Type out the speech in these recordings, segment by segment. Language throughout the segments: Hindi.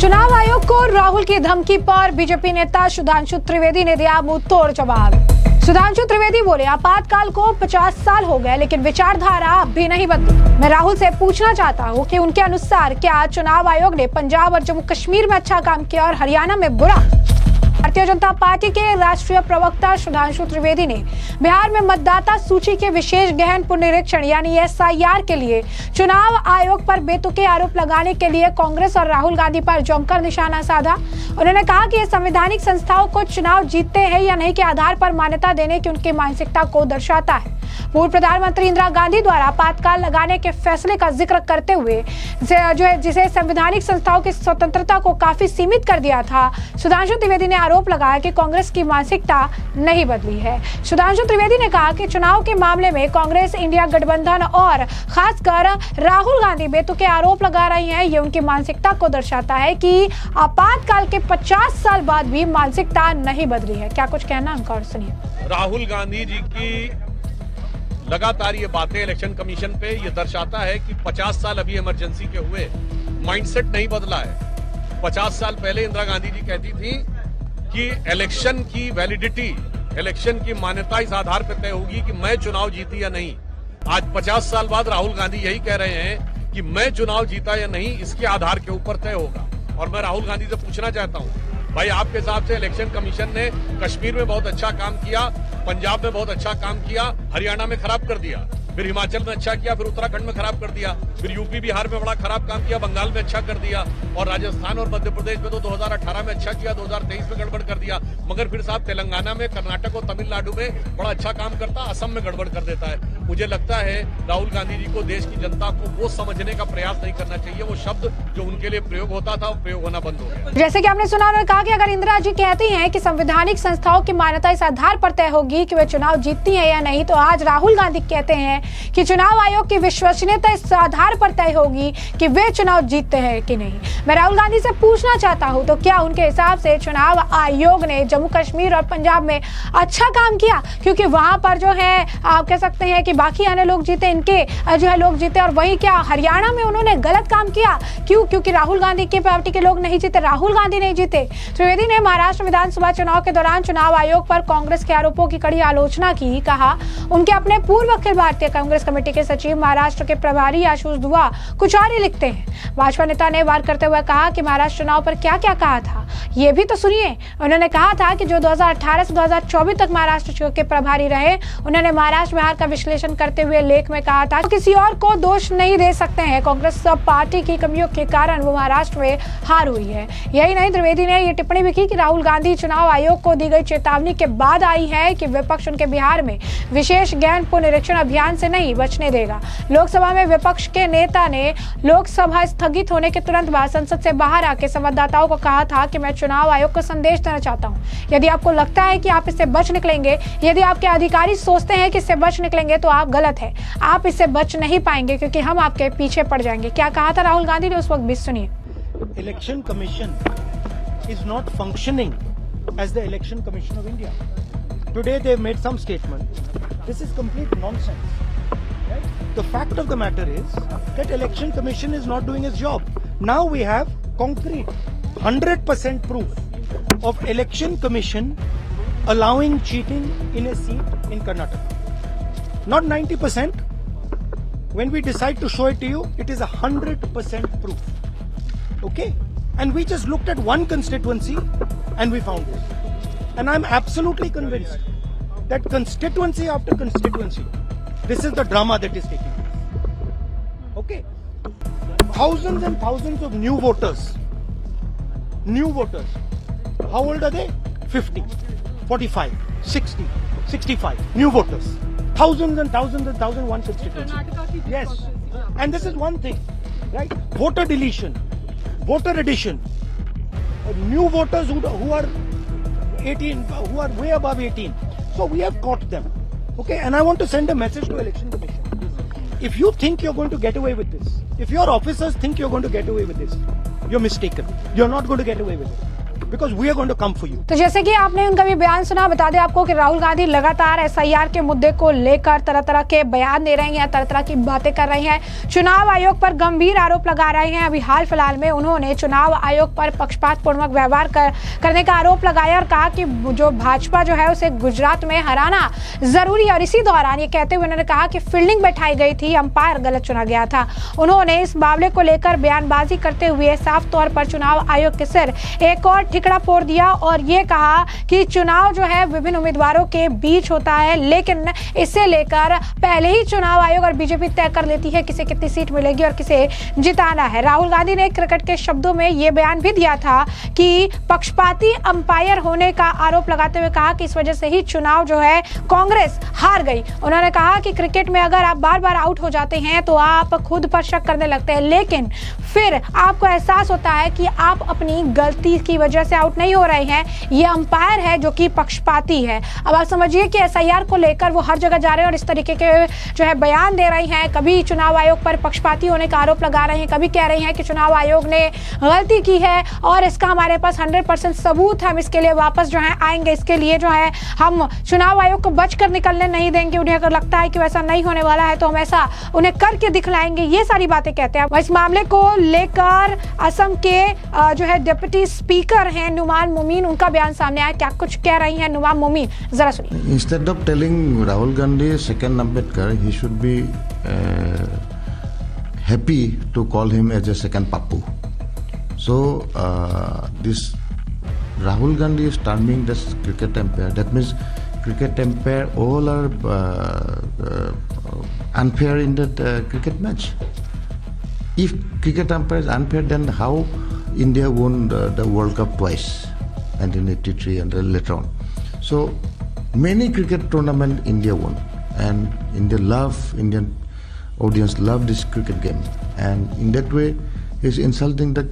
चुनाव आयोग को राहुल की धमकी पर बीजेपी नेता सुधांशु त्रिवेदी ने दिया मुंहतोड़ जवाब। सुधांशु त्रिवेदी बोले, आपातकाल को 50 साल हो गए लेकिन विचारधारा अब भी नहीं बदली। मैं राहुल से पूछना चाहता हूं कि उनके अनुसार क्या चुनाव आयोग ने पंजाब और जम्मू कश्मीर में अच्छा काम किया और हरियाणा में बुरा? भारतीय जनता पार्टी के राष्ट्रीय प्रवक्ता सुधांशु त्रिवेदी ने बिहार में मतदाता सूची के विशेष गहन पुनरीक्षण यानी SIR के लिए चुनाव आयोग पर बेतुके आरोप लगाने के लिए कांग्रेस और राहुल गांधी पर जमकर निशाना साधा। उन्होंने कहा कि ये संवैधानिक संस्थाओं को चुनाव जीतते हैं या नहीं के आधार पर मान्यता देने की उनकी मानसिकता को दर्शाता है। पूर्व प्रधानमंत्री इंदिरा गांधी द्वारा आपातकाल लगाने के फैसले का जिक्र करते हुए जिसे संवैधानिक संस्थाओं की स्वतंत्रता को काफी सीमित कर दिया था, सुधांशु त्रिवेदी ने आरोप लगाया कि कांग्रेस की मानसिकता नहीं बदली है। सुधांशु त्रिवेदी ने कहा कि चुनाव के मामले में कांग्रेस इंडिया गठबंधन और खासकर राहुल गांधी बेतुके आरोप लगा रही हैं। ये उनकी मानसिकता को दर्शाता है कि आपातकाल के 50 साल बाद भी मानसिकता नहीं बदली है। क्या कुछ कहना उनका, और सुनिए। राहुल गांधी जी की लगातार ये बातें इलेक्शन कमीशन पे ये दर्शाता है कि 50 साल अभी इमरजेंसी के हुए माइंडसेट नहीं बदला है। 50 साल पहले इंदिरा गांधी जी कहती थी कि इलेक्शन की वैलिडिटी, इलेक्शन की मान्यता इस आधार पर तय होगी कि मैं चुनाव जीती या नहीं। आज 50 साल बाद राहुल गांधी यही कह रहे हैं कि मैं चुनाव जीता या नहीं इसके आधार के ऊपर तय होगा। और मैं राहुल गांधी से पूछना चाहता हूं, भाई आपके हिसाब से इलेक्शन कमीशन ने कश्मीर में बहुत अच्छा काम किया, पंजाब में बहुत अच्छा काम किया, हरियाणा में खराब कर दिया, फिर हिमाचल में अच्छा किया, फिर उत्तराखंड में खराब कर दिया, फिर यूपी बिहार में बड़ा खराब काम किया, बंगाल में अच्छा कर दिया, और राजस्थान और मध्य प्रदेश में तो 2018 में अच्छा किया, 2023 में गड़बड़ कर दिया, मगर फिर साहब तेलंगाना में, कर्नाटक और तमिलनाडु में बड़ा अच्छा काम करता, असम में गड़बड़ कर देता है। मुझे लगता है राहुल गांधी जी को देश की जनता को वो समझने का प्रयास नहीं करना चाहिए। वो शब्द जो उनके लिए प्रयोग होता था वो प्रयोग होना बंद हो गया। जैसे कि आपने सुना, उन्होंने कहा कि अगर इंदिरा जी कहती हैं कि संवैधानिक संस्थाओं की मान्यता इस आधार पर तय होगी कि वे चुनाव जीतती हैं या नहीं, तो आज राहुल गांधी कहते हैं कि चुनाव आयोग की विश्वसनीयता इस आधार पर तय होगी कि वे चुनाव जीतते हैं कि नहीं। मैं राहुल गांधी से पूछना चाहता हूं, तो क्या उनके हिसाब से चुनाव आयोग ने जम्मू कश्मीर और पंजाब में अच्छा काम किया? क्योंकि वहां पर जो है आप कह सकते हैं कि बाकी अन्य लोग जीते, इनके जो है लोग जीते, और वहीं क्या हरियाणा में उन्होंने गलत काम किया? क्यों? क्योंकि राहुल गांधी की पार्टी के लोग नहीं जीते, राहुल गांधी नहीं जीते। त्रिवेदी ने महाराष्ट्र विधानसभा चुनाव के दौरान चुनाव आयोग पर कांग्रेस के आरोपों की कड़ी आलोचना की। कहा उनके अपने पूर्व अखिल भारतीय कांग्रेस कमेटी के सचिव महाराष्ट्र के प्रभारी आशुष दुआ कुछ और ही लिखते हैं। भाजपा नेता ने वार करते हुए कहा कि महाराष्ट्र चुनाव पर क्या क्या कहा था, ये भी तो सुनिए। उन्होंने कहा था कि जो 2018 से 2024 तक महाराष्ट्र के प्रभारी रहे, उन्होंने महाराष्ट्र बिहार का विश्लेषण करते हुए लेख में कहा था किसी और को दोष नहीं दे सकते हैं, कांग्रेस पार्टी की कमियों के कारण वो महाराष्ट्र में हार हुई है। यही नहीं, त्रिवेदी ने ये टिप्पणी भी की कि राहुल गांधी चुनाव आयोग को दी गई चेतावनी के बाद आई है कि विपक्ष उनके बिहार में विशेष गहन पुनरीक्षण अभियान से नहीं बचने देगा। लोकसभा में विपक्ष के नेता ने लोकसभा स्थगित होने के तुरंत बाद संसद से बाहर आके संवाददाताओं को कहा था कि मैं चुनाव आयोग को संदेश देना चाहता हूं, यदि आपको लगता है कि आप इससे बच निकलेंगे, यदि आपके अधिकारी सोचते हैं कि इससे बच निकलेंगे, तो आप गलत है। आप इससे बच नहीं पाएंगे क्योंकि हम आपके पीछे पड़ जाएंगे। क्या कहा था राहुल गांधी ने उस वक्त भी, सुनिए। Election commission is not functioning as the election commission of India. Today they made some statement. This is complete nonsense. Right? The fact of the matter is that election commission is not doing its job. Now we have concrete 100% proof of election commission allowing cheating in a seat in Karnataka. Not 90%. When we decide to show it to you, it is 100% proof. Okay? And we just looked at one constituency and we found this. And I'm absolutely convinced that constituency after constituency, this is the drama that is taking place. Okay? Thousands and thousands of new voters. New voters. How old are they? 50, 45, 60, 65. New voters. Thousands and thousands and thousands, one constituency. Yes. And this is one thing, right? Voter deletion, voter addition. New voters who are 18, who are way above 18. So we have caught them. Okay, and I want to send a message to Election Commission. If you think you're going to get away with this, if your officers think you're going to get away with this, you're mistaken. You're not going to get away with it. because we are going to come for you. तो जैसे कि आपने उनका भी बयान सुना, बता दें आपको कि राहुल गांधी लगातार एसआईआर के मुद्दे को लेकर तरह तरह के बयान दे रहे हैं, तरह तरह की बातें कर रहे हैं, चुनाव आयोग पर गंभीर आरोप लगा रहे हैं। अभी हाल फिलहाल में उन्होंने चुनाव आयोग पर पक्षपातपूर्वक व्यवहार करने का आरोप लगाया और कहा कि जो भाजपा जो है उसे गुजरात में हराना जरूरी है। और इसी दौरान ये कहते हुए उन्होंने कहा कि फील्डिंग बैठाई गई थी, अंपायर गलत चुना गया था। उन्होंने इस मामले को लेकर बयानबाजी करते हुए साफ तौर पर चुनाव आयोग के सिर एक और ठिकड़ा फोड़ दिया और ये कहा कि चुनाव जो है विभिन्न उम्मीदवारों के बीच होता है, लेकिन इसे लेकर पहले ही चुनाव आयोग और बीजेपी तय कर लेती है किसे कितनी सीट मिलेगी और किसे जिताना है। राहुल गांधी ने क्रिकेट के शब्दों में ये बयान भी दिया था कि पक्षपाती अंपायर होने का आरोप लगाते हुए कहा कि इस वजह से ही चुनाव जो है कांग्रेस हार गई। उन्होंने कहा कि क्रिकेट में अगर आप बार बार आउट हो जाते हैं तो आप खुद पर शक करने लगते हैं, लेकिन फिर आपको एहसास होता है कि आप अपनी गलती की वजह से आउट नहीं हो रहे हैं, ये अंपायर है जो कि पक्षपाती है। अब आप समझिए कि एसआईआर को लेकर वो हर जगह जा रहे हैं और इस तरीके के जो है बयान दे रहे हैं। कभी चुनाव आयोग पर पक्षपाती होने का आरोप लगा रहे हैं, कभी कह रहे हैं कि चुनाव आयोग ने गलती की है और इसका हमारे पास 100% सबूत है, हम इसके लिए वापस जो है आएंगे, इसके लिए जो है हम चुनाव आयोग को बचकर निकलने नहीं देंगे। उन्हें अगर लगता है कि वैसा नहीं होने वाला है तो हम ऐसा उन्हें करके दिखलाएंगे, ये सारी बातें कहते हैं। इस मामले को लेकर असम के जो है डिप्टी स्पीकर हैं नुमान मोमीन, उनका बयान सामने आया। क्या कुछ कह रही हैं नुमान मोमीन, जरा सुनिए। Instead of telling Rahul Gandhi second Ambedkar, he should be happy to call him as a second Pappu. So this Rahul Gandhi is terming this cricket umpire. That means cricket umpire all are unfair in that cricket match. If cricket umpire is unfair, then how India won the World Cup twice, 1983 and later on. So many cricket tournament India won, and Indian audience love this cricket game, and in that way is insulting the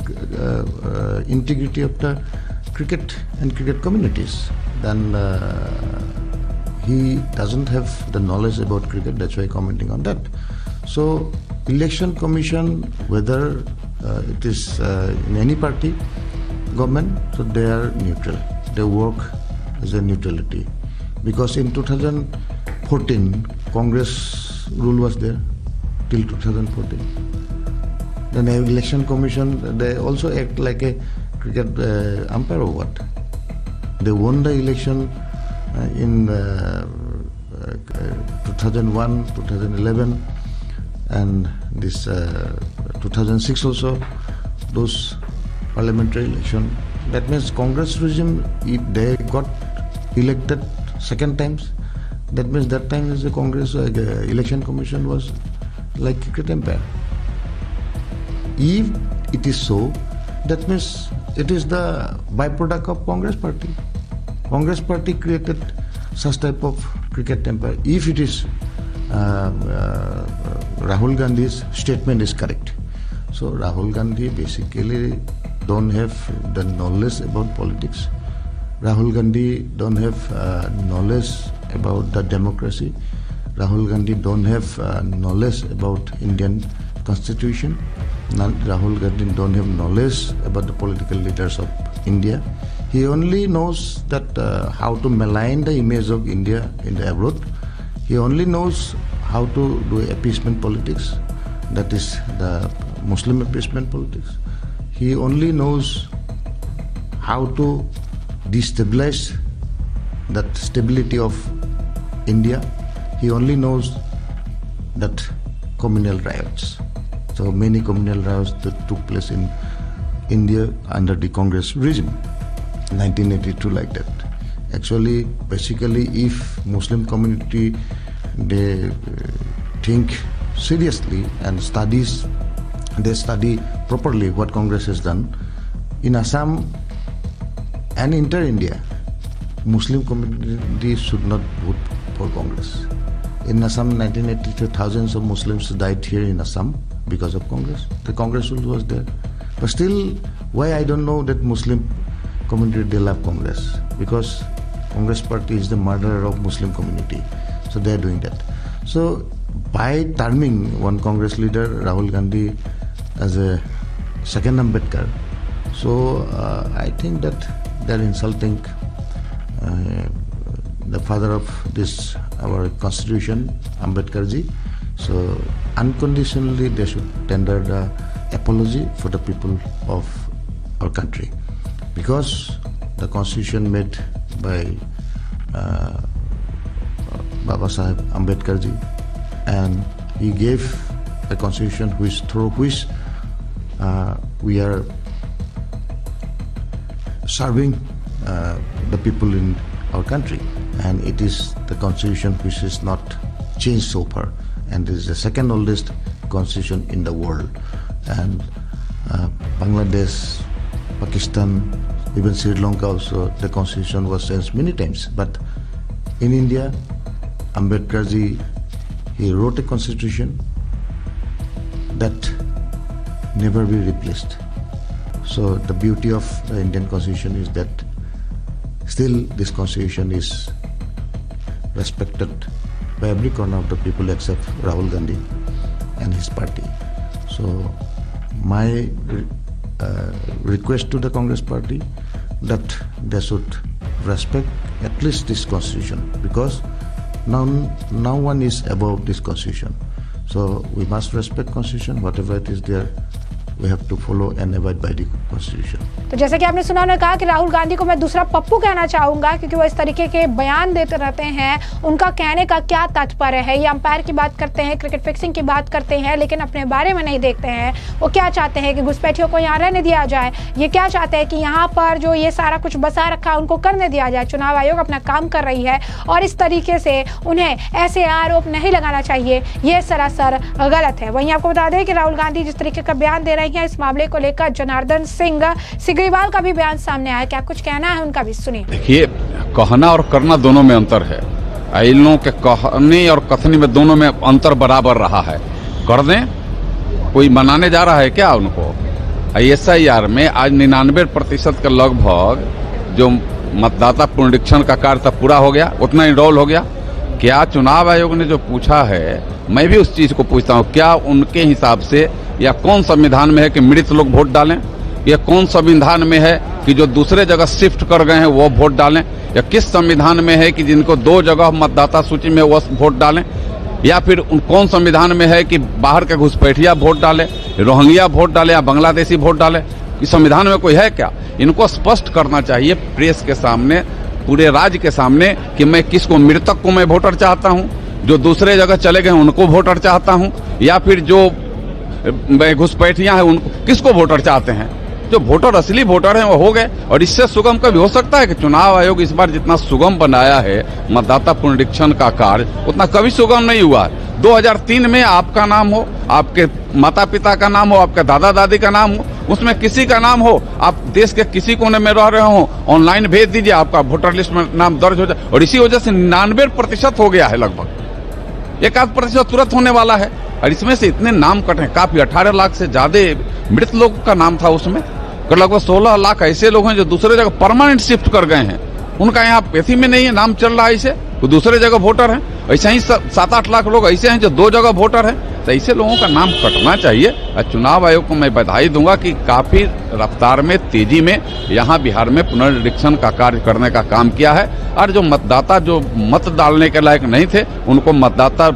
integrity of the cricket and cricket communities. Then he doesn't have the knowledge about cricket, that's why commenting on that. So election commission, whether it is in any party government, so they are neutral, they work as a neutrality, because in 2014 Congress rule was there till 2014. Then election commission, they also act like a cricket umpire or what. They won the election in 2001, 2011 and this 2006 also, those parliamentary election. That means Congress regime, if they got elected second times, that means that time is the Congress election commission was like cricket umpire. If it is so, that means it is the byproduct of Congress party. Congress party created such type of cricket umpire. If it is Rahul Gandhi's statement is correct. So Rahul Gandhi basically don't have the knowledge about politics. Rahul Gandhi don't have knowledge about the democracy. Rahul Gandhi don't have knowledge about Indian constitution. Rahul Gandhi don't have knowledge about the political leaders of India. He only knows that how to malign the image of India in the abroad. He only knows how to do appeasement politics, that is the Muslim appeasement politics. He only knows how to destabilize that stability of India. He only knows that communal riots. So many communal riots that took place in India under the Congress regime, 1982 like that. Actually, basically, if Muslim community they think seriously and they study properly what Congress has done in Assam and inter-India, Muslim community should not vote for Congress. In Assam, 1982, thousands of Muslims died here in Assam because of Congress. The Congress rule was there. But still, why I don't know that Muslim community they love Congress, because Congress party is the murderer of Muslim community. So they are doing that. So by terming one Congress leader, Rahul Gandhi, as a second Ambedkar, So I think that they're insulting the father of this our constitution, Ambedkar ji. So unconditionally they should tender the apology for the people of our country, because the constitution made by Baba Saheb Ambedkar ji, and he gave a constitution through which we are serving the people in our country, and it is the constitution which is not changed so far, and it is the second oldest constitution in the world. And Bangladesh, Pakistan, even Sri Lanka also, the constitution was changed many times. But in India, Ambedkar ji, he wrote a constitution that never be replaced. So the beauty of the Indian constitution is that still this constitution is respected by every corner of the people except Rahul Gandhi and his party. So my request to the Congress party that they should respect at least this constitution, because no one is above this constitution. So we must respect constitution, whatever it is there, we have to follow and abide by the constitution. तो जैसे कि आपने सुना, उन्होंने कहा कि राहुल गांधी को मैं दूसरा पप्पू कहना चाहूंगा, क्योंकि वो इस तरीके के बयान देते रहते हैं। उनका कहने का क्या तात्पर्य है? ये अंपायर की बात करते हैं, क्रिकेट फिक्सिंग की बात करते हैं, लेकिन अपने बारे में नहीं देखते हैं। वो क्या चाहते हैं कि घुसपैठियों को यहाँ रहने दिया जाए, ये क्या चाहते हैं कि यहाँ पर जो ये सारा कुछ बसा रखा है उनको करने दिया जाए। चुनाव आयोग अपना काम कर रही है और इस तरीके से उन्हें ऐसे आरोप नहीं लगाना चाहिए, ये सरासर गलत है। वहीं आपको बता दें कि राहुल गांधी जिस तरीके का बयान दे रहे हैं, इस मामले को लेकर जनार्दन सिंह सिग्रीवाल का भी बयान सामने आया। क्या कुछ कहना है उनका भी सुनिए। देखिए, कहना और करना दोनों में अंतर है। इन लोगों के कहने और कथनी में दोनों में अंतर बराबर रहा है। कर दें, कोई मनाने जा रहा है क्या उनको? SIR में आज 99% के लगभग जो मतदाता पुनरीक्षण का कार्य तब पूरा हो गया, उतना इनरोल हो गया। क्या चुनाव आयोग ने जो पूछा है, मैं भी उस चीज को पूछता हूँ, क्या उनके हिसाब से या कौन संविधान में है कि मृत लोग वोट डालें, या कौन संविधान में है कि जो दूसरे जगह शिफ्ट कर गए हैं वो वोट डालें, या किस संविधान में है कि जिनको 2 जगह मतदाता सूची में वो वोट डालें, या फिर कौन संविधान में है कि बाहर के घुसपैठिया वोट डाले, रोहिंग्या वोट डाले या बांग्लादेशी वोट डाले? इस संविधान में कोई है क्या? इनको स्पष्ट करना चाहिए प्रेस के सामने, पूरे राज्य के सामने, कि मैं किसको, मृतक को मैं वोटर चाहता हूं, जो दूसरे जगह चले गए उनको वोटर चाहता हूं, या फिर जो घुसपैठियां हैं उनको, किसको वोटर चाहते हैं? जो वोटर असली वोटर हैं वो हो गए। और इससे सुगम कभी हो सकता है कि चुनाव आयोग इस बार जितना सुगम बनाया है मतदाता पुनरीक्षण का कार्य, उतना कभी सुगम नहीं हुआ। 2003 में आपका नाम हो, आपके माता पिता का नाम हो, आपके दादा दादी का नाम हो, उसमें किसी का नाम हो, आप देश के किसी कोने में रह रहे हो, ऑनलाइन भेज दीजिए, आपका वोटर लिस्ट में नाम दर्ज हो जाए। और इसी वजह से 99% हो गया है, लगभग 1% तुरंत होने वाला है। और इसमें से इतने नाम कटे, काफी 18 लाख से ज्यादा मृत लोगों का नाम था उसमें। लगभग 16 लाख ऐसे लोग हैं जो दूसरे जगह परमानेंट शिफ्ट कर गए हैं, उनका यहाँ पेथी में नहीं है, नाम चल रहा है इसे, वो दूसरे जगह वोटर हैं। ऐसे ही 7-8 लाख लोग ऐसे हैं जो 2 जगह वोटर हैं। तो ऐसे लोगों का नाम कटना चाहिए। और चुनाव आयोग को मैं बधाई दूंगा कि काफी रफ्तार में, तेजी में यहाँ बिहार में पुनरीक्षण का कार्य करने का काम किया है। और जो मतदाता जो मत डालने के लायक नहीं थे, उनको मतदाता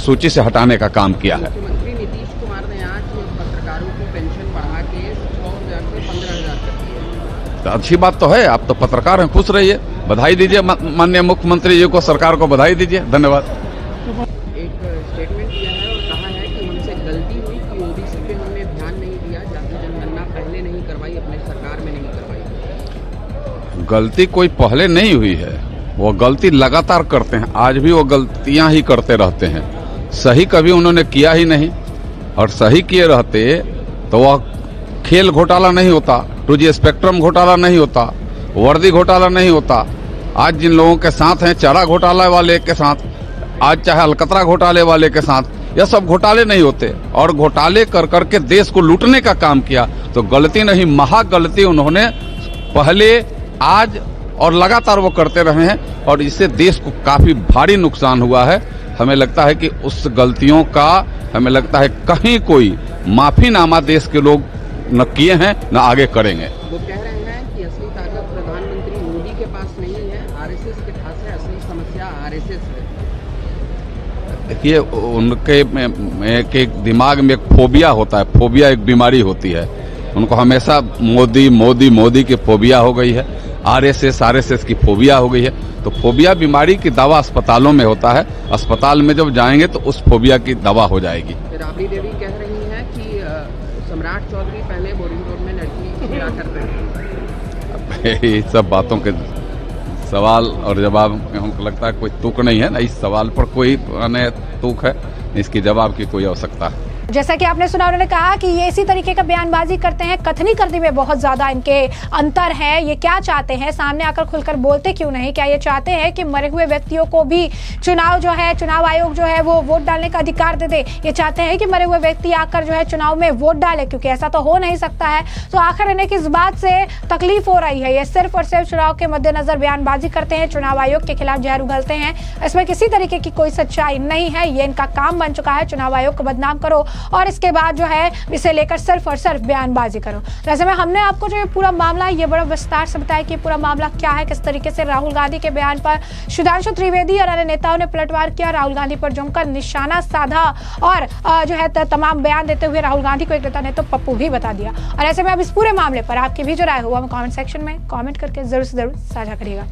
सूची से हटाने का काम किया है। मुख्यमंत्री नीतीश कुमार ने आज पत्रकारों की पेंशन बढ़ा के 6,000 से 15,000 कर दी है। तो अच्छी बात तो है, आप तो पत्रकार हैं, खुश रहिए, बधाई दीजिए माननीय मुख्यमंत्री जी को, सरकार को बधाई दीजिए। धन्यवाद। एक स्टेटमेंट दिया है और कहा है कि हमसे गलती हुई कि ओबीसी पे हमने ध्यान नहीं दिया, जाति जनगणना पहले नहीं करवाई, अपने सरकार में नहीं करवाई। गलती कोई पहले नहीं हुई है, वो गलती लगातार करते हैं, आज भी वो गलतियां ही करते रहते हैं। सही कभी उन्होंने किया ही नहीं, और सही किए रहते तो वह खेल घोटाला नहीं होता, 2G स्पेक्ट्रम घोटाला नहीं होता, वर्दी घोटाला नहीं होता। आज जिन लोगों के साथ हैं, चारा घोटाला वाले के साथ, आज चाहे अलकतरा घोटाले वाले के साथ, यह सब घोटाले नहीं होते। और घोटाले कर करके देश को लूटने का काम किया, तो गलती नहीं, महा गलती उन्होंने पहले, आज और लगातार वो करते रहे हैं। और इससे देश को काफी भारी नुकसान हुआ है। हमें लगता है कि उस गलतियों का, हमें लगता है कहीं कोई माफीनामा देश के लोग न किए हैं, न आगे करेंगे। वो कह रहे हैं कि असली ताकत प्रधानमंत्री मोदी के पास नहीं है, आरएसएस के पास है, असली समस्या आरएसएस है। देखिए, उनके के दिमाग में एक फोबिया होता है, फोबिया एक बीमारी होती है। उनको हमेशा मोदी मोदी मोदी की फोबिया हो गई है, आरएसएस की फोबिया हो गई है। तो फोबिया बीमारी की दवा अस्पतालों में होता है, अस्पताल में जब जाएंगे तो उस फोबिया की दवा हो जाएगी। राबड़ी देवी कह रही हैं कि सम्राट चौधरी पहले बोरिंग रोड में लड़की गिरा करते थे। ये सब बातों के सवाल और जवाब में हमको लगता है कोई तुक नहीं है ना, इस सवाल पर कोई तुक है, इसकी जवाब की कोई आवश्यकता है। जैसा कि आपने सुना, उन्होंने कहा कि ये इसी तरीके का बयानबाजी करते हैं, कथनी करने में बहुत ज्यादा इनके अंतर है। ये क्या चाहते हैं, सामने आकर खुलकर बोलते क्यों नहीं? क्या ये चाहते हैं कि मरे हुए व्यक्तियों को भी चुनाव आयोग जो है वो वोट डालने का अधिकार दे दे? ये चाहते हैं कि मरे हुए व्यक्ति आकर जो है चुनाव में वोट डाले? क्योंकि ऐसा तो हो नहीं सकता है। तो आखिर इन्हें किस बात से तकलीफ हो रही है? ये सिर्फ और सिर्फ चुनाव के मद्देनजर बयानबाजी करते हैं, चुनाव आयोग के खिलाफ जहर उगलते हैं। इसमें किसी तरीके की कोई सच्चाई नहीं है। ये इनका काम बन चुका है, चुनाव आयोग को बदनाम करो और इसके बाद जो है इसे लेकर सिर्फ और सिर्फ बयानबाजी करो। तो ऐसे में हमने आपको जो ये पूरा मामला है ये बड़ा विस्तार से बताया कि पूरा मामला क्या है, किस तरीके से राहुल गांधी के बयान पर सुधांशु त्रिवेदी और अन्य नेताओं ने पलटवार किया, राहुल गांधी पर जमकर निशाना साधा और जो है तमाम बयान देते हुए राहुल गांधी को एक नेता ने तो पप्पू भी बता दिया। और ऐसे में अब इस पूरे मामले पर आपकी भी जो राय हुआ कमेंट सेक्शन में कमेंट करके जरूर से जरूर साझा करिएगा।